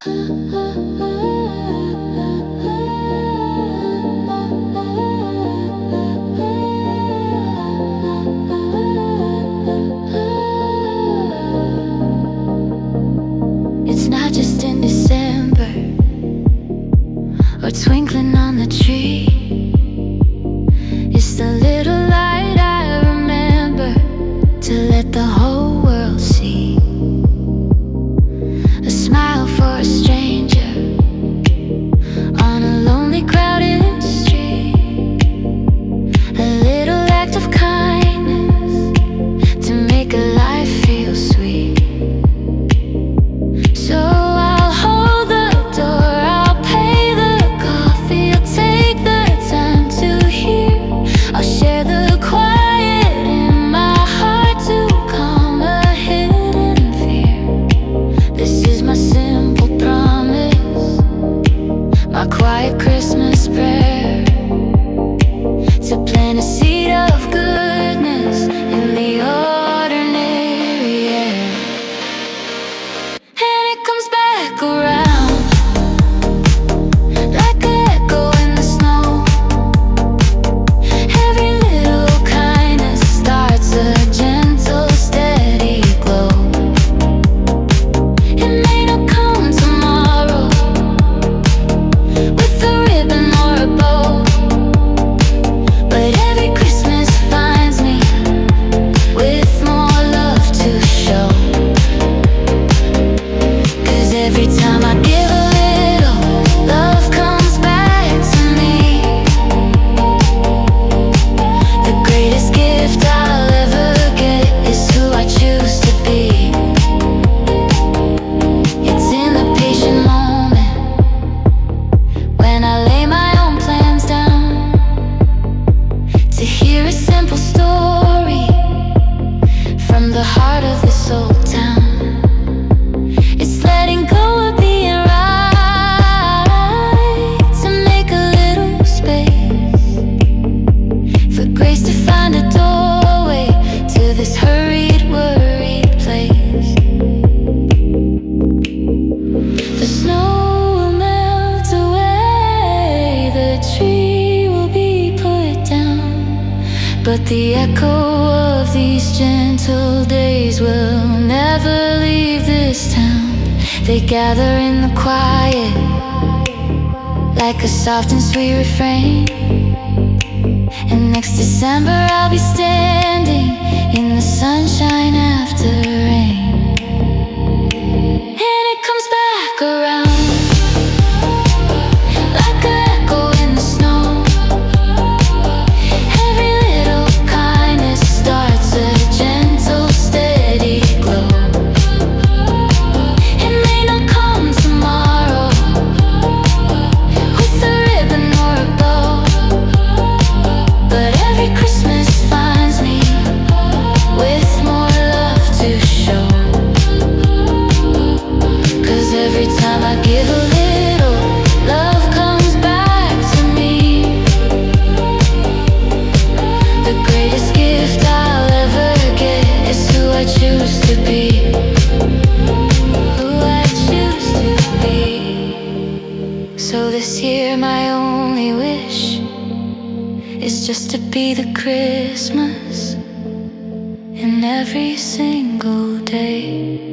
It's not just in December or twinkling on the tree. It's the little light I remember to let the whole world see. A smile for a stranger on a lonely crowded street. A little act of kindness to make a life feel sweet. So I'll hold the door, I'll pay the coffee, I'll take the time to hear. I'll share the quiet in my heart to calm a hidden fear. This is my simple promise, my quiet Christmas prayer, to plant a seed of goodness in the ordinary air. And it comes back around like an echo in the snow. Every little kindness starts a gentle, steady glow. It may not come tomorrow with a ribbon or a bow, but every Christmas finds me with more love to show. 'Cause every time I give a little, love comes back to me. The greatest gift I'll ever get is who I choose to be. It's in the patient moment when I lay my own plans down, to hear a simple story from the heart of this old town. It's letting go of being right, to make a little space for grace to find a doorway to this hurried, worried place. The snow will melt away, the tree will be put down, but the echo of these gentle days will never leave this town. They gather in the quiet like a soft and sweet refrain. And next December I'll be standing in the sunshine after rain. And it comes back around like an echo in the snow. Every little kindness starts a gentle, steady glow. It may not come tomorrow with a ribbon or a bow, but every Christmas finds me with more love to show. 'Cause every time I give a little, love comes back to me. The greatest gift I'll ever get is who I choose to be. Who I choose to be. So this year my only wish is just to be the Christmas in every single day.